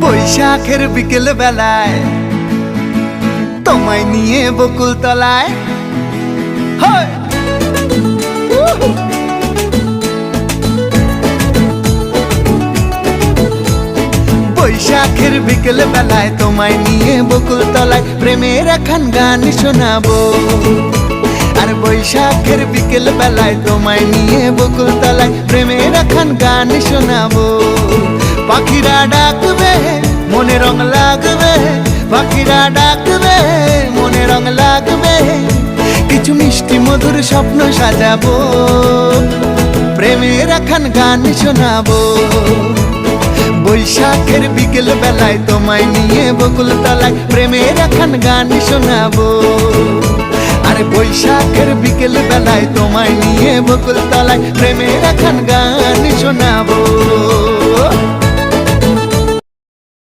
বৈশাখের বিকেল বেলায় তোমায় নিয়ে বকুল তলায় বৈশাখের বিকেল বেলায় তোমায় নিয়ে বকুল তলায় প্রেমের এখন গান শোনাবো। আর বৈশাখের বিকেল বেলায় তোমায় নিয়ে বকুল তলায় প্রেমের এখন গান শোনাবো। পাখিরা ডাকবে মনে রং লাগবে, পাখিরা ডাকবে মনে রং লাগবে, কিছু মিষ্টি মধুর স্বপ্ন সাজাবো, প্রেমের এখন গান শোনাবো। বৈশাখের বিকেল বেলায় তোমায় নিয়ে বকুল তলায় প্রেমের এখন গান শোনাবো। আর বৈশাখের বিকেল বেলায় তোমায় নিয়ে বকুল তলায় প্রেমের এখন গান শোনাবো।